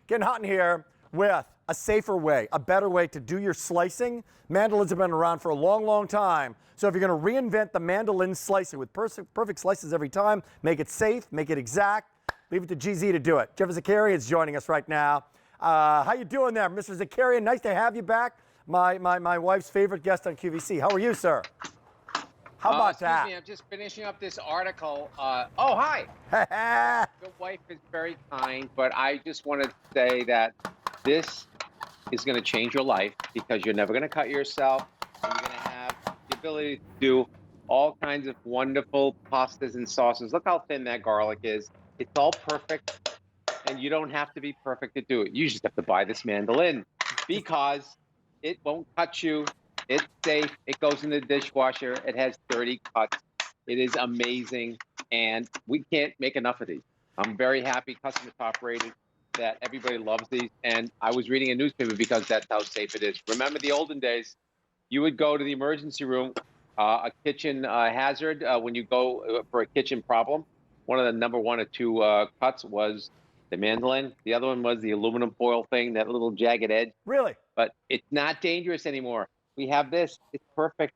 getting hot in here with a safer way, a better way to do your slicing. Mandolins have been around for a long, long time. So if you're going to reinvent the mandolin slicing with perfect slices every time, make it safe, make it exact, leave it to GZ to do it. Geoffrey Zakarian is joining us right now. How you doing there, Mr. Zakarian? Nice to have you back. My wife's favorite guest on QVC. How are you, sir? How about that? Excuse me, I'm just finishing up this article. Oh, hi. Your wife is very kind, but I just wanted to say that this is going to change your life because you're never going to cut yourself. And you're going to have the ability to do all kinds of wonderful pastas and sauces. Look how thin that garlic is. It's all perfect, and you don't have to be perfect to do it. You just have to buy this mandolin because it won't cut you. It's safe. It goes in the dishwasher. It has 30 cuts. It is amazing, and we can't make enough of these. I'm very happy, customer top rated, that everybody loves these. And I was reading a newspaper because that's how safe it is. Remember the olden days, you would go to the emergency room, a kitchen hazard, when you go for a kitchen problem. One of the number one or two cuts was the mandolin. The other one was the aluminum foil thing, that little jagged edge. Really? But it's not dangerous anymore. We have this. It's perfect.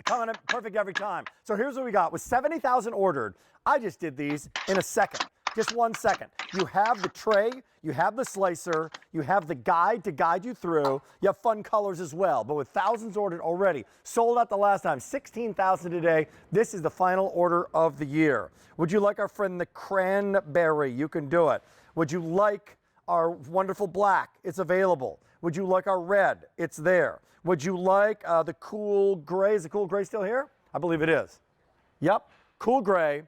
Coming in perfect every time. So here's what we got. With 70,000 ordered, I just did these in a second. Just 1 second. You have the tray, you have the slicer, you have the guide to guide you through. You have fun colors as well. But with thousands ordered already, sold out the last time, 16,000 today. This is the final order of the year. Would you like our friend the cranberry? You can do it. Would you like our wonderful black? It's available. Would you like our red? It's there. Would you like the cool gray? Is the cool gray still here? I believe it is. Yep, cool gray.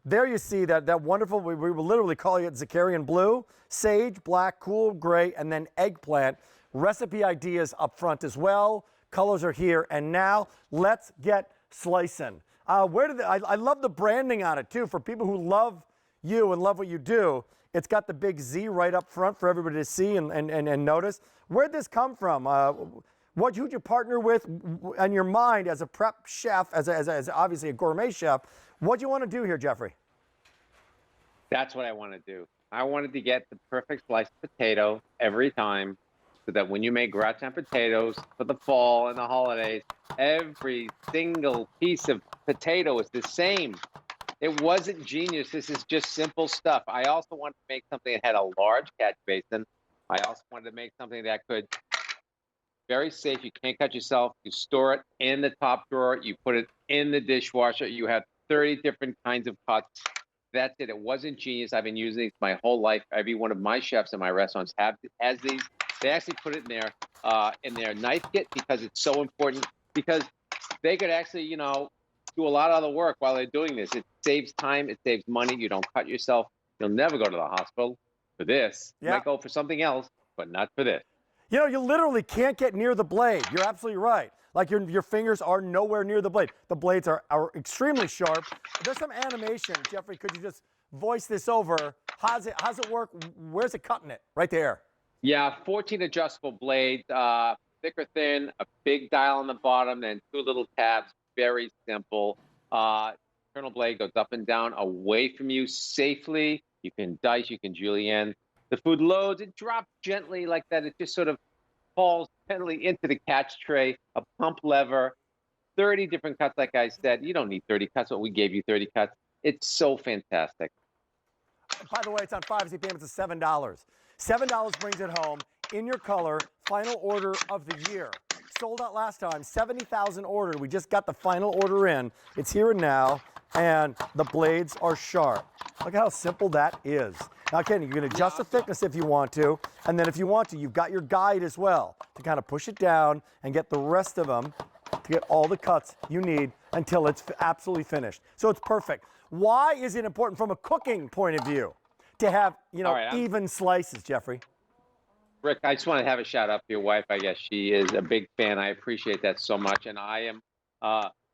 There you see that wonderful, we were literally calling it Zakarian blue, sage, black, cool gray, and then eggplant. Recipe ideas up front as well. Colors are here. And now let's get slicing. I love the branding on it too. For people who love you and love what you do, it's got the big Z right up front for everybody to see and notice. Where'd this come from? Who'd you partner with in your mind as a prep chef, as obviously a gourmet chef? What do you want to do here, Geoffrey? That's what I want to do. I wanted to get the perfect sliced potato every time so that when you make gratin potatoes for the fall and the holidays, every single piece of potato is the same. It wasn't genius. This is just simple stuff. I also wanted to make something that had a large catch basin. I also wanted to make something that could, very safe, you can't cut yourself. You store it in the top drawer. You put it in the dishwasher. You have 30 different kinds of cuts. That's it. It wasn't genius. I've been using these my whole life. Every one of my chefs in my restaurants has these. They actually put it in their knife kit because it's so important, because they could actually, do a lot of other work while they're doing this. It saves time. It saves money. You don't cut yourself. You'll never go to the hospital for this. Yeah. You might go for something else, but not for this. You literally can't get near the blade. You're absolutely right. Like your fingers are nowhere near the blade. The blades are extremely sharp. There's some animation. Geoffrey, could you just voice this over? How's it work? Where's it cutting it? Right there. Yeah, 14 adjustable blades, thick or thin, a big dial on the bottom, then two little tabs. Very simple. Internal blade goes up and down away from you safely. You can dice, you can julienne. The food loads, it drops gently like that. It just sort of falls gently into the catch tray, a pump lever, 30 different cuts. Like I said, you don't need 30 cuts, but we gave you 30 cuts. It's so fantastic. By the way, it's on 5Z payments of $7. $7 brings it home in your color, final order of the year. Sold out last time, 70,000 ordered. We just got the final order in. It's here and now, and the blades are sharp. Look how simple that is. Now, Ken, you can adjust the thickness if you want to, and then if you want to, you've got your guide as well to kind of push it down and get the rest of them to get all the cuts you need until it's absolutely finished. So it's perfect. Why is it important from a cooking point of view to have, even slices, Geoffrey? Rick, I just want to have a shout out to your wife. I guess she is a big fan. I appreciate that so much. And I am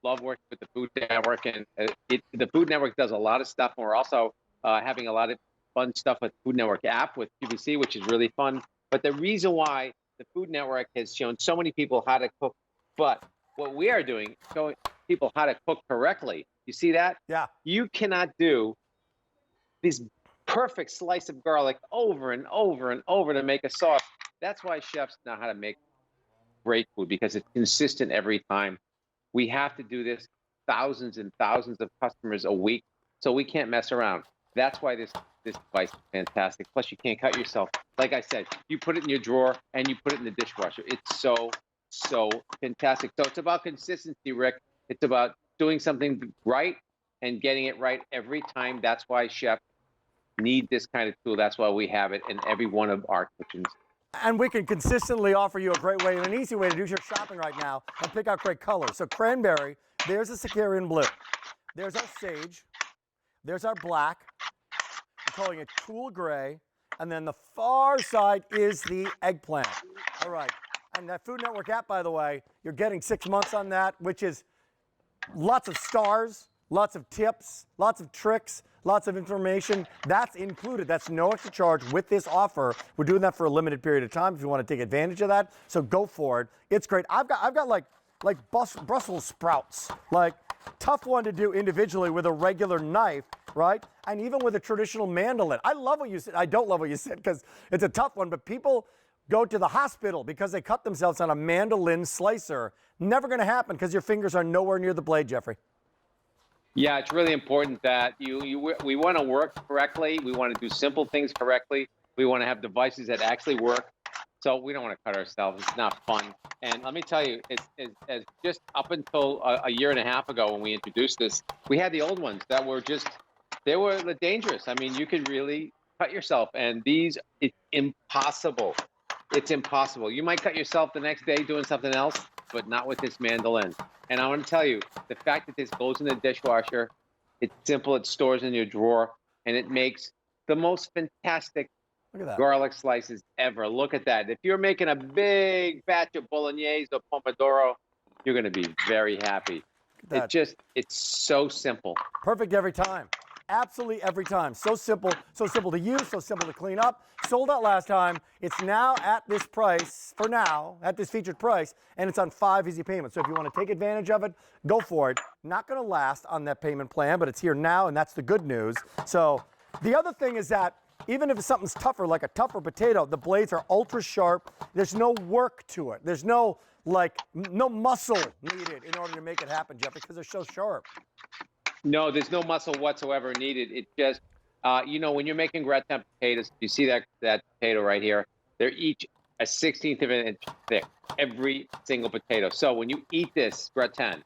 love working with the Food Network. And the Food Network does a lot of stuff. And we're also having a lot of fun stuff with Food Network app with QVC, which is really fun. But the reason why the Food Network has shown so many people how to cook, but what we are doing is showing people how to cook correctly. You see that? Yeah. You cannot do these perfect slice of garlic over and over and over to make a sauce. That's why chefs know how to make great food, because it's consistent every time. We have to do this thousands and thousands of customers a week, so we can't mess around. That's why this device is fantastic. Plus, you can't cut yourself. Like I said, you put it in your drawer and you put it in the dishwasher. It's so fantastic. So it's about consistency, Rick. It's about doing something right and getting it right every time. That's why chefs need this kind of tool. That's why we have it in every one of our kitchens. And we can consistently offer you a great way and an easy way to do your shopping right now and pick out great colors. So cranberry, there's a Zakarian blue. There's our sage. There's our black. We're calling it cool gray. And then the far side is the eggplant. All right. And that Food Network app, by the way, you're getting 6 months on that, which is lots of stars, lots of tips, lots of tricks, lots of information. That's included. That's no extra charge with this offer. We're doing that for a limited period of time if you want to take advantage of that. So go for it. It's great. I've got like Brussels sprouts, like tough one to do individually with a regular knife, right? And even with a traditional mandolin. I love what you said. I don't love what you said because it's a tough one, but people go to the hospital because they cut themselves on a mandolin slicer. Never going to happen because your fingers are nowhere near the blade, Geoffrey. Yeah, it's really important that we want to work correctly. We want to do simple things correctly. We want to have devices that actually work. So we don't want to cut ourselves. It's not fun. And let me tell you, it's just up until a year and a half ago when we introduced this, we had the old ones that were they were dangerous. I mean, you could really cut yourself. And these, it's impossible. It's impossible. You might cut yourself the next day doing something else, but not with this mandolin. And I want to tell you, the fact that this goes in the dishwasher, it's simple, it stores in your drawer, and it makes the most fantastic garlic slices ever. Look at that. If you're making a big batch of bolognese or pomodoro, you're going to be very happy. It's so simple. Perfect every time. Absolutely every time. So simple to use, so simple to clean up. Sold out last time. It's now at this price, for now, at this featured price, and it's on 5 easy payments. So if you want to take advantage of it, go for it. Not going to last on that payment plan, but it's here now, and that's the good news. So the other thing is that even if something's tougher, like a tougher potato, the blades are ultra sharp. There's no work to it. There's no muscle needed in order to make it happen, Jeff, because they're so sharp. No, there's no muscle whatsoever needed. It's just, when you're making gratin potatoes, you see that potato right here, they're each a 1/16 of an inch thick, every single potato. So when you eat this gratin,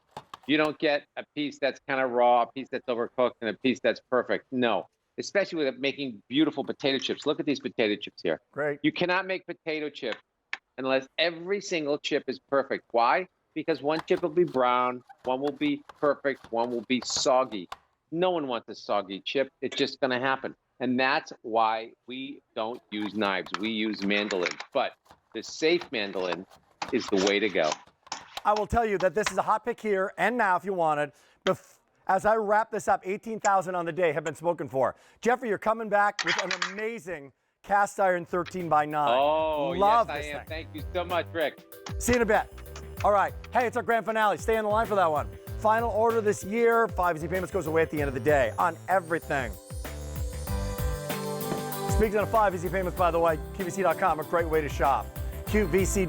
you don't get a piece that's kind of raw, a piece that's overcooked, and a piece that's perfect. No, especially with making beautiful potato chips. Look at these potato chips here. Great. You cannot make potato chips unless every single chip is perfect. Why? Because one chip will be brown, one will be perfect, one will be soggy. No one wants a soggy chip. It's just going to happen. And that's why we don't use knives. We use mandolins. But the Safe mandolin is the way to go. I will tell you that this is a hot pick here and now if you want it. As I wrap this up, 18,000 on the day have been spoken for. Geoffrey, you're coming back with an amazing cast iron 13x9. Oh, Love yes, I this am. thing. Thank you so much, Rick. See you in a bit. All right. Hey, it's our grand finale. Stay on the line for that one. Final order this year. 5 easy payments goes away at the end of the day on everything. Speaking of 5 easy payments, by the way, QVC.com, a great way to shop. QVC.